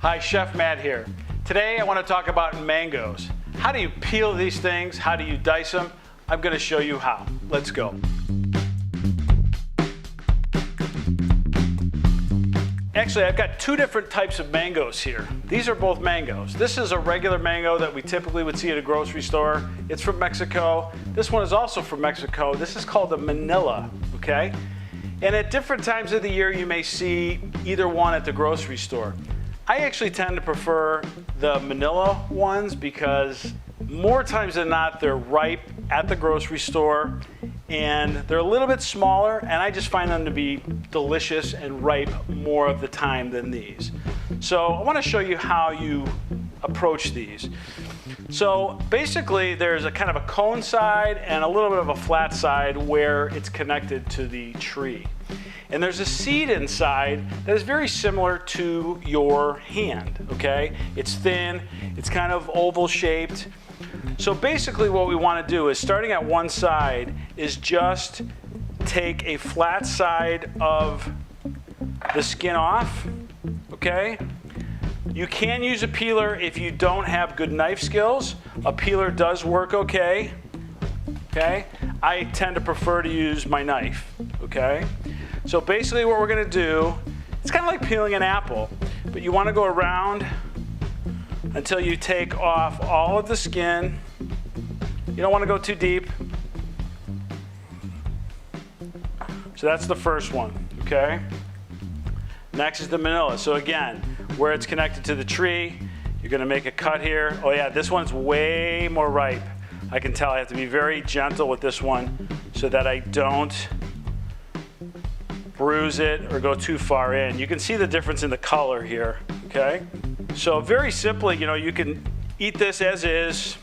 Hi, Chef Matt here. Today I want to talk about mangoes. How do you peel these things? How do you dice them? I'm going to show you how. Let's go. Actually, I've got two different types of mangoes here. These are both mangoes. This is a regular mango that we typically would see at a grocery store. It's from Mexico. This one is also from Mexico. This is called a Manila, okay? And at different times of the year, you may see either one at the grocery store. I actually tend to prefer the Manila ones because more times than not, they're ripe at the grocery store and they're a little bit smaller, and I just find them to be delicious and ripe more of the time than these. So I want to show you how you approach these. So basically there's a kind of a cone side and a little bit of a flat side where it's connected to the tree. And there's a seed inside that is very similar to your hand, okay? It's thin, it's kind of oval shaped. So basically what we want to do is, starting at one side, is just take a flat side of the skin off, okay? You can use a peeler if you don't have good knife skills. A peeler does work okay, okay? I tend to prefer to use my knife, okay? So basically what we're going to do, it's kind of like peeling an apple, but you want to go around until you take off all of the skin. You don't want to go too deep. So that's the first one, okay? Next is the Manila. So again, where it's connected to the tree, you're going to make a cut here. Oh yeah, this one's way more ripe. I can tell I have to be very gentle with this one so that I don't bruise it or go too far in. You can see the difference in the color here, okay? So very simply, you know, you can eat this as is.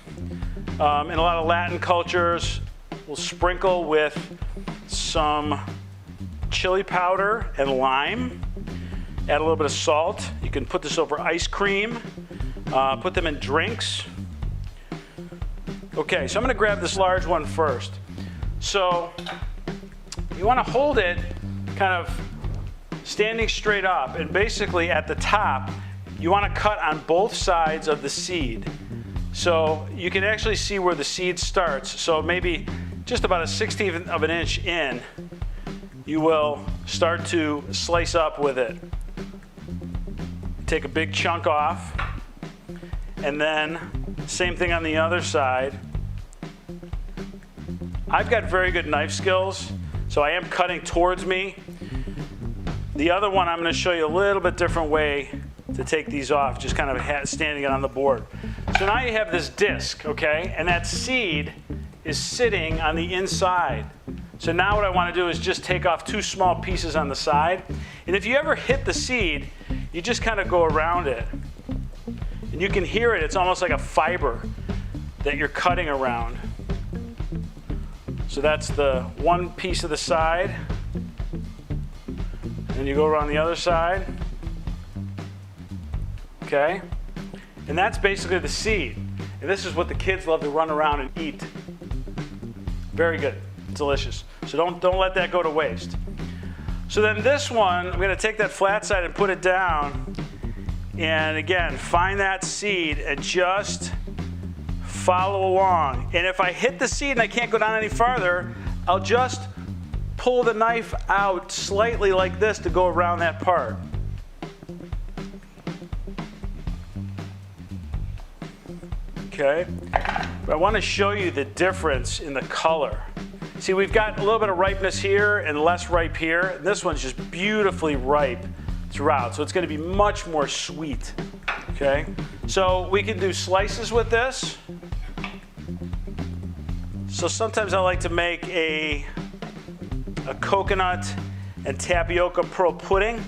In a lot of Latin cultures, we'll sprinkle with some chili powder and lime. Add a little bit of salt. You can put this over ice cream. Put them in drinks. Okay, so I'm going to grab this large one first. So you want to hold it kind of standing straight up, and basically at the top you want to cut on both sides of the seed. So you can actually see where the seed starts. So maybe just about a 1/16 of an inch in, you will start to slice up with it. Take a big chunk off, and then same thing on the other side. I've got very good knife skills, so I am cutting towards me. The other one, I'm going to show you a little bit different way to take these off, just kind of standing it on the board. So now you have this disc, okay, and that seed is sitting on the inside. So now what I want to do is just take off two small pieces on the side. And if you ever hit the seed, you just kind of go around it. And you can hear it, it's almost like a fiber that you're cutting around. So that's the one piece of the side. And you go around the other side. Okay? And that's basically the seed. And this is what the kids love to run around and eat. Very good. Delicious. So don't let that go to waste. So then this one, I'm going to take that flat side and put it down. And again, find that seed and just follow along. And if I hit the seed and I can't go down any farther, I'll just pull the knife out slightly like this to go around that part. Okay? But I want to show you the difference in the color. See, we've got a little bit of ripeness here and less ripe here. This one's just beautifully ripe throughout, so it's going to be much more sweet. Okay? So we can do slices with this. So sometimes I like to make a coconut and tapioca pearl pudding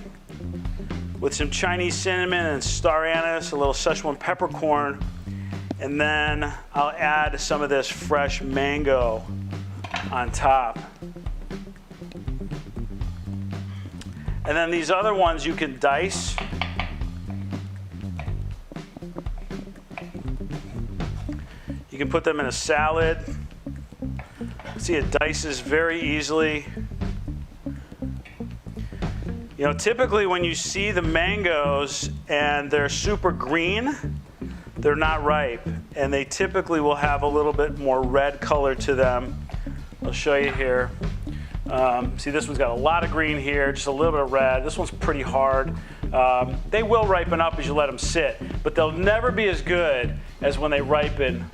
with some Chinese cinnamon and star anise, a little Szechuan peppercorn, and then I'll add some of this fresh mango on top. And then these other ones you can dice. You can put them in a salad. See, it dices very easily. You know, typically when you see the mangoes and they're super green, they're not ripe. And they typically will have a little bit more red color to them. I'll show you here. See, this one's got a lot of green here, just a little bit of red. This one's pretty hard. They will ripen up as you let them sit, but they'll never be as good as when they ripen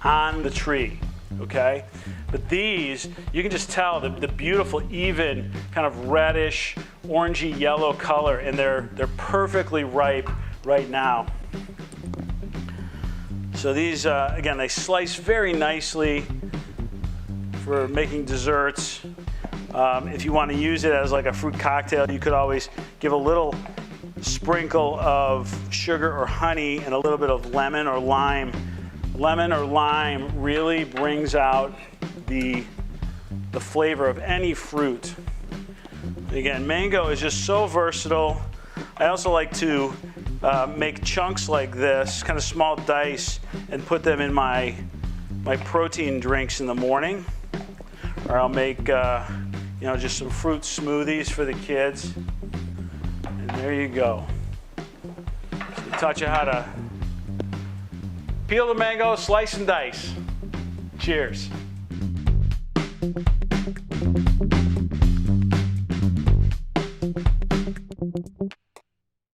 on the tree, okay? But these, you can just tell the beautiful, even kind of reddish, orangey yellow color, and they're perfectly ripe right now. So these, again, they slice very nicely for making desserts. If you want to use it as like a fruit cocktail, you could always give a little sprinkle of sugar or honey and a little bit of lemon or lime. Lemon or lime really brings out the flavor of any fruit. Again, mango is just so versatile. I also like to make chunks like this, kind of small dice, and put them in my protein drinks in the morning. Or I'll make just some fruit smoothies for the kids. And there you go. So taught you how to peel the mango, slice and dice. Cheers.